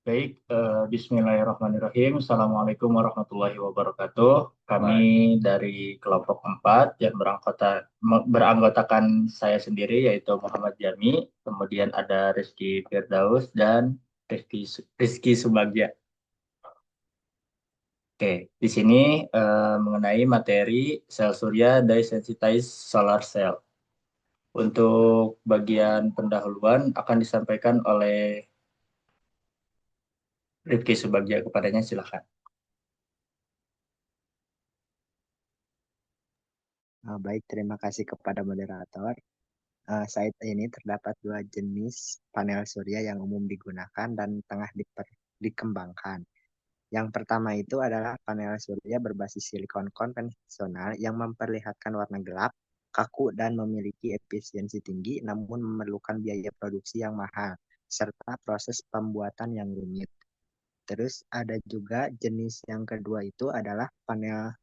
Baik, Bismillahirrahmanirrahim. Assalamualaikum warahmatullahi wabarakatuh. Kami dari kelompok 4 yang beranggotakan saya sendiri yaitu Muhammad Jami, kemudian ada Rizky Firdaus dan Rizky Subagja. Oke, di sini mengenai materi sel surya dye-sensitized solar cell. Untuk bagian pendahuluan akan disampaikan oleh Rizky Subagja, kepadanya silakan. Baik, terima kasih kepada moderator. Saat ini terdapat dua jenis panel surya yang umum digunakan dan tengah dikembangkan. Yang pertama itu adalah panel surya berbasis silikon konvensional yang memperlihatkan warna gelap, kaku, dan memiliki efisiensi tinggi, namun memerlukan biaya produksi yang mahal, serta proses pembuatan yang rumit. Terus ada juga jenis yang kedua itu adalah panel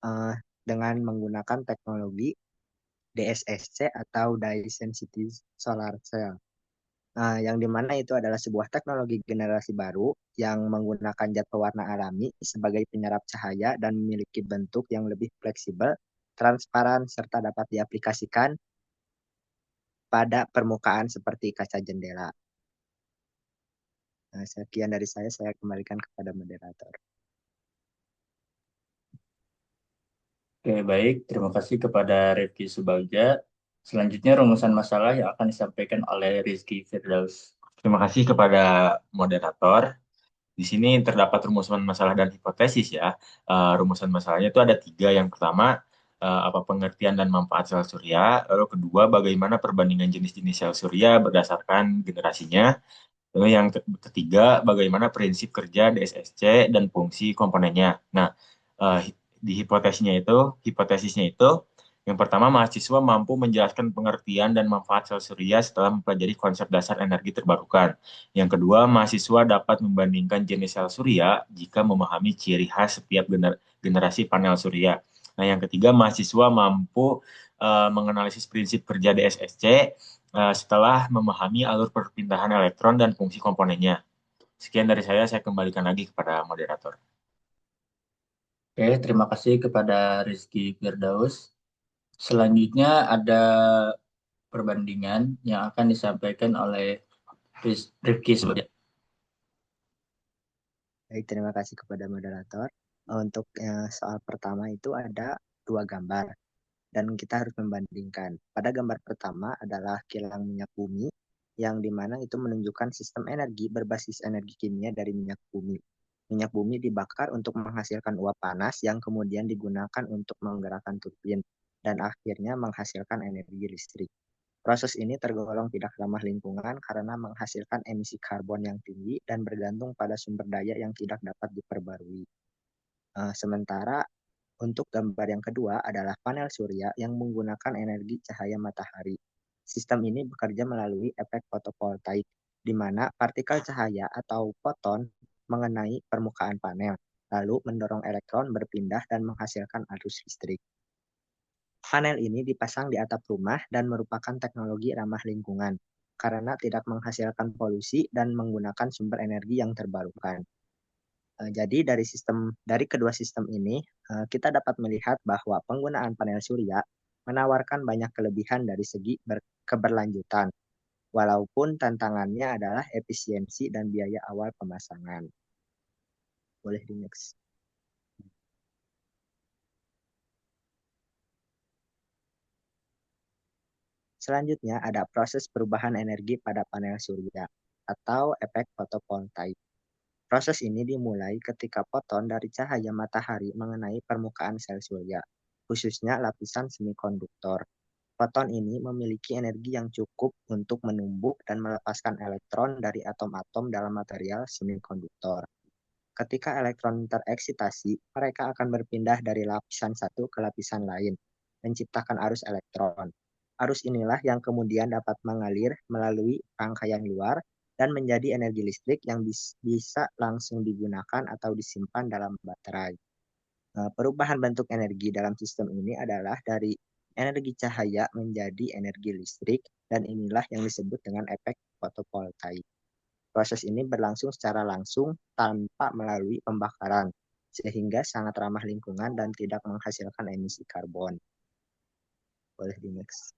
eh, dengan menggunakan teknologi DSSC atau Dye Sensitive Solar Cell. Yang dimana itu adalah sebuah teknologi generasi baru yang menggunakan zat pewarna alami sebagai penyerap cahaya dan memiliki bentuk yang lebih fleksibel, transparan, serta dapat diaplikasikan pada permukaan seperti kaca jendela. Sekian dari saya kembalikan kepada moderator. Oke, baik. Terima kasih kepada Rifki Subagja. Selanjutnya rumusan masalah yang akan disampaikan oleh Rizky Firdaus. Terima kasih kepada moderator. Di sini terdapat rumusan masalah dan hipotesis ya. Rumusan masalahnya itu ada tiga. Yang pertama, apa pengertian dan manfaat sel surya. Lalu kedua, bagaimana perbandingan jenis-jenis sel surya berdasarkan generasinya. Lalu yang ketiga, bagaimana prinsip kerja DSSC dan fungsi komponennya. Nah, eh, di hipotesisnya itu, yang pertama, mahasiswa mampu menjelaskan pengertian dan manfaat sel surya setelah mempelajari konsep dasar energi terbarukan. Yang kedua, mahasiswa dapat membandingkan jenis sel surya jika memahami ciri khas setiap generasi panel surya. Nah, yang ketiga, mahasiswa mampu menganalisis prinsip kerja DSSC setelah memahami alur perpindahan elektron dan fungsi komponennya. Sekian dari saya kembalikan lagi kepada moderator. Oke, terima kasih kepada Rizky Firdaus. Selanjutnya ada perbandingan yang akan disampaikan oleh Rifki Subagja. Baik, terima kasih kepada moderator. Untuk soal pertama itu ada dua gambar dan kita harus membandingkan. Pada gambar pertama adalah kilang minyak bumi yang dimana itu menunjukkan sistem energi berbasis energi kimia dari minyak bumi. Minyak bumi dibakar untuk menghasilkan uap panas yang kemudian digunakan untuk menggerakkan turbin dan akhirnya menghasilkan energi listrik. Proses ini tergolong tidak ramah lingkungan karena menghasilkan emisi karbon yang tinggi dan bergantung pada sumber daya yang tidak dapat diperbarui. Sementara untuk gambar yang kedua adalah panel surya yang menggunakan energi cahaya matahari. Sistem ini bekerja melalui efek fotovoltaik, di mana partikel cahaya atau foton mengenai permukaan panel, lalu mendorong elektron berpindah dan menghasilkan arus listrik. Panel ini dipasang di atap rumah dan merupakan teknologi ramah lingkungan karena tidak menghasilkan polusi dan menggunakan sumber energi yang terbarukan. Jadi dari kedua sistem ini kita dapat melihat bahwa penggunaan panel surya menawarkan banyak kelebihan dari segi keberlanjutan, walaupun tantangannya adalah efisiensi dan biaya awal pemasangan. Boleh di next. Selanjutnya ada proses perubahan energi pada panel surya atau efek fotovoltaik. Proses ini dimulai ketika foton dari cahaya matahari mengenai permukaan sel surya, khususnya lapisan semikonduktor. Foton ini memiliki energi yang cukup untuk menumbuk dan melepaskan elektron dari atom-atom dalam material semikonduktor. Ketika elektron tereksitasi, mereka akan berpindah dari lapisan satu ke lapisan lain, menciptakan arus elektron. Arus inilah yang kemudian dapat mengalir melalui rangkaian luar dan menjadi energi listrik yang bisa langsung digunakan atau disimpan dalam baterai. Perubahan bentuk energi dalam sistem ini adalah dari energi cahaya menjadi energi listrik dan inilah yang disebut dengan efek fotovoltaik. Proses ini berlangsung secara langsung tanpa melalui pembakaran, sehingga sangat ramah lingkungan dan tidak menghasilkan emisi karbon. Boleh di next.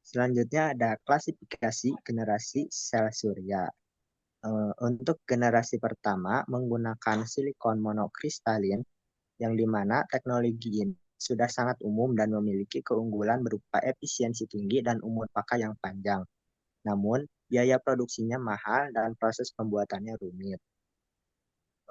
Selanjutnya ada klasifikasi generasi sel surya. Untuk generasi pertama menggunakan silikon monokristalin, yang dimana teknologi ini sudah sangat umum dan memiliki keunggulan berupa efisiensi tinggi dan umur pakai yang panjang. Namun, biaya produksinya mahal dan proses pembuatannya rumit.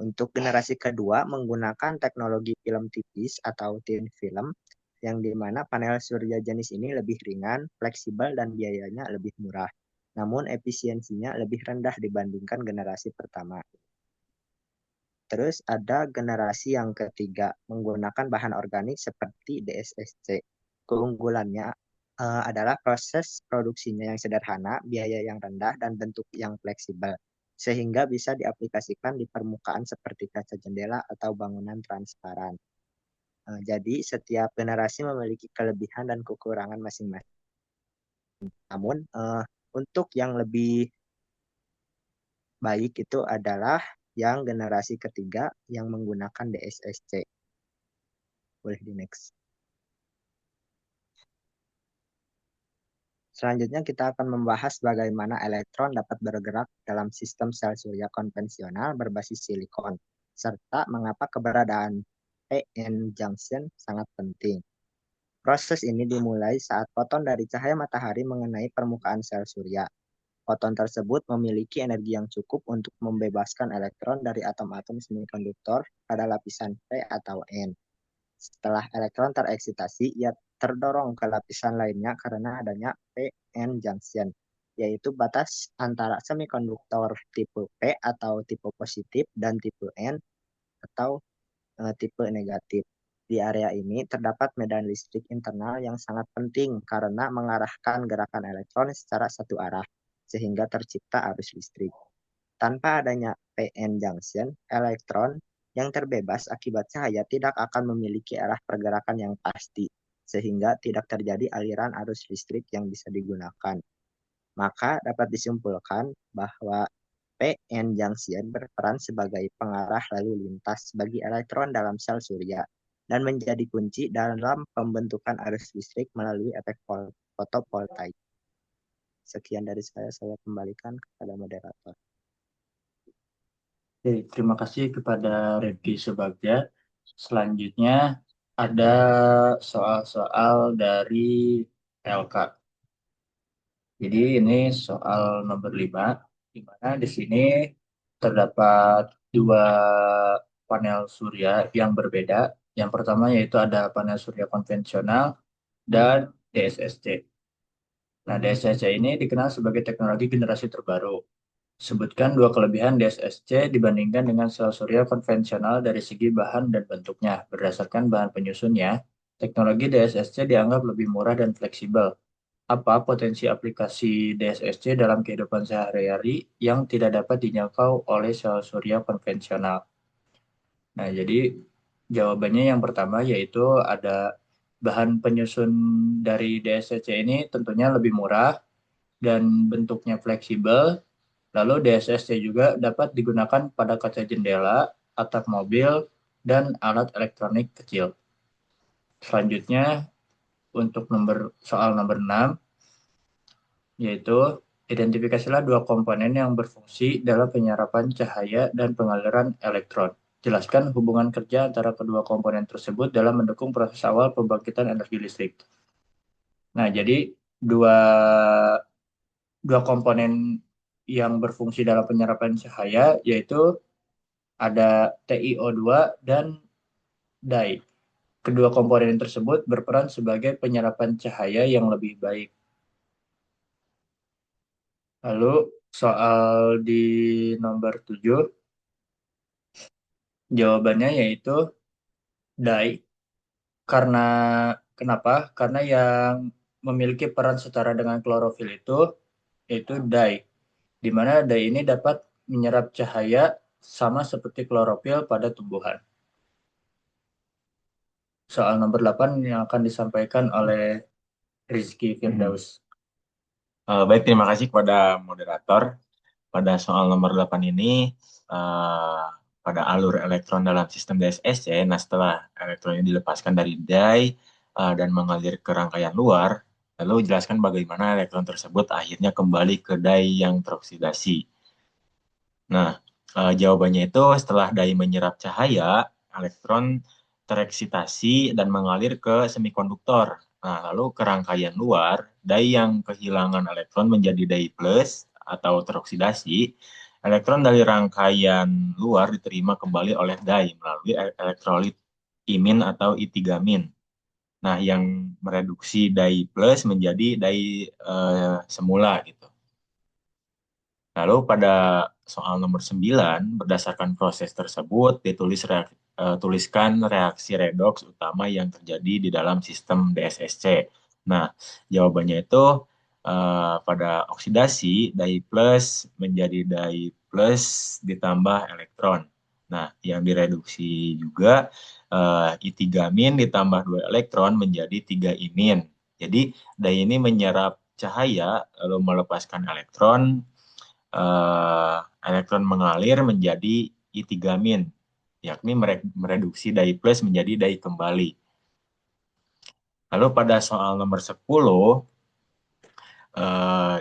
Untuk generasi kedua menggunakan teknologi film tipis atau thin film, yang dimana panel surya jenis ini lebih ringan, fleksibel, dan biayanya lebih murah. Namun efisiensinya lebih rendah dibandingkan generasi pertama. Terus ada generasi yang ketiga menggunakan bahan organik seperti DSSC. Keunggulannya adalah proses produksinya yang sederhana, biaya yang rendah, dan bentuk yang fleksibel, sehingga bisa diaplikasikan di permukaan seperti kaca jendela atau bangunan transparan. Jadi setiap generasi memiliki kelebihan dan kekurangan masing-masing. Namun untuk yang lebih baik itu adalah yang generasi ketiga yang menggunakan DSSC. Boleh di next. Selanjutnya kita akan membahas bagaimana elektron dapat bergerak dalam sistem sel surya konvensional berbasis silikon, serta mengapa keberadaan PN junction sangat penting. Proses ini dimulai saat foton dari cahaya matahari mengenai permukaan sel surya. Foton tersebut memiliki energi yang cukup untuk membebaskan elektron dari atom-atom semikonduktor pada lapisan P atau N. Setelah elektron tereksitasi, ia terdorong ke lapisan lainnya karena adanya P-N junction, yaitu batas antara semikonduktor tipe P atau tipe positif dan tipe N atau tipe negatif. Di area ini terdapat medan listrik internal yang sangat penting karena mengarahkan gerakan elektron secara satu arah, sehingga tercipta arus listrik. Tanpa adanya P-N junction, elektron yang terbebas akibat cahaya tidak akan memiliki arah pergerakan yang pasti, sehingga tidak terjadi aliran arus listrik yang bisa digunakan. Maka dapat disimpulkan bahwa P-N junction berperan sebagai pengarah lalu lintas bagi elektron dalam sel surya dan menjadi kunci dalam pembentukan arus listrik melalui efek fotovoltaik. Sekian dari saya kembalikan kepada moderator. Oke, terima kasih kepada Rifki Subagja. Selanjutnya ada soal-soal dari LK. Jadi ini soal nomor 5, di mana di sini terdapat dua panel surya yang berbeda. Yang pertama yaitu ada panel surya konvensional dan DSSC. Nah, DSSC ini dikenal sebagai teknologi generasi terbaru. Sebutkan dua kelebihan DSSC dibandingkan dengan sel surya konvensional dari segi bahan dan bentuknya. Berdasarkan bahan penyusunnya, teknologi DSSC dianggap lebih murah dan fleksibel. Apa potensi aplikasi DSSC dalam kehidupan sehari-hari yang tidak dapat dijangkau oleh sel surya konvensional? Nah, jadi jawabannya yang pertama yaitu ada bahan penyusun dari DSSC ini tentunya lebih murah dan bentuknya fleksibel. Lalu DSSC juga dapat digunakan pada kaca jendela, atap mobil, dan alat elektronik kecil. Selanjutnya, untuk soal nomor 6, yaitu identifikasilah dua komponen yang berfungsi dalam penyerapan cahaya dan pengaliran elektron. Jelaskan hubungan kerja antara kedua komponen tersebut dalam mendukung proses awal pembangkitan energi listrik. Nah, jadi dua komponen yang berfungsi dalam penyerapan cahaya yaitu ada TiO2 dan dye. Kedua komponen tersebut berperan sebagai penyerapan cahaya yang lebih baik. Lalu soal di nomor 7, jawabannya yaitu dye. Karena kenapa? Karena yang memiliki peran setara dengan klorofil itu yaitu dye. Di mana dye ini dapat menyerap cahaya sama seperti klorofil pada tumbuhan. Soal nomor 8 yang akan disampaikan oleh Rizky Mhm. Firdaus. Baik, terima kasih kepada moderator. Pada soal nomor 8 ini, eh, pada alur elektron dalam sistem DSSC, nah setelah elektronnya dilepaskan dari die dan mengalir ke rangkaian luar, lalu jelaskan bagaimana elektron tersebut akhirnya kembali ke die yang teroksidasi. Nah, jawabannya itu setelah dai menyerap cahaya, elektron tereksitasi dan mengalir ke semikonduktor. Nah, lalu ke rangkaian luar, dai yang kehilangan elektron menjadi dai plus atau teroksidasi. Elektron dari rangkaian luar diterima kembali oleh dai melalui elektrolit imin atau I3-min. Nah, yang mereduksi dai plus menjadi dai semula gitu. Lalu pada soal nomor 9, berdasarkan proses tersebut, tuliskan reaksi redoks utama yang terjadi di dalam sistem DSSC. Nah, jawabannya itu pada oksidasi, Di plus menjadi Di plus ditambah elektron. Nah, yang direduksi juga I3-min ditambah 2 elektron menjadi 3-imin. Jadi, Di ini menyerap cahaya lalu melepaskan elektron, elektron mengalir menjadi I3-min, yakni mereduksi dai plus menjadi dai kembali. Lalu pada soal nomor 10,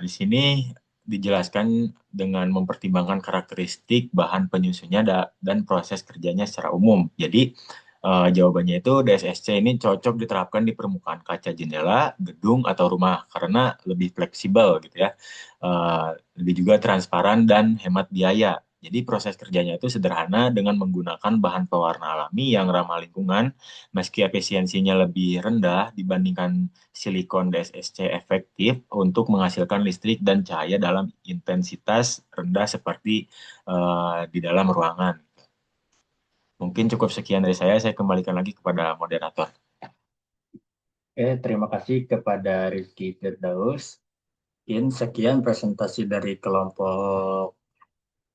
di sini dijelaskan dengan mempertimbangkan karakteristik bahan penyusunnya dan proses kerjanya secara umum. Jadi, jawabannya itu DSSC ini cocok diterapkan di permukaan kaca jendela, gedung, atau rumah karena lebih fleksibel gitu ya. Lebih juga transparan dan hemat biaya. Jadi proses kerjanya itu sederhana dengan menggunakan bahan pewarna alami yang ramah lingkungan, meski efisiensinya lebih rendah dibandingkan silikon DSSC efektif untuk menghasilkan listrik dan cahaya dalam intensitas rendah seperti di dalam ruangan. Mungkin cukup sekian dari saya kembalikan lagi kepada moderator. Terima kasih kepada Rizky Firdaus. Mungkin sekian presentasi dari kelompok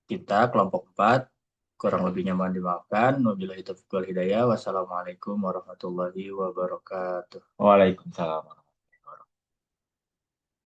kita, kelompok 4. Kurang lebihnya mohon dimaafkan. Wabillahi taufiq wal hidayah. Wassalamualaikum warahmatullahi wabarakatuh. Waalaikumsalam.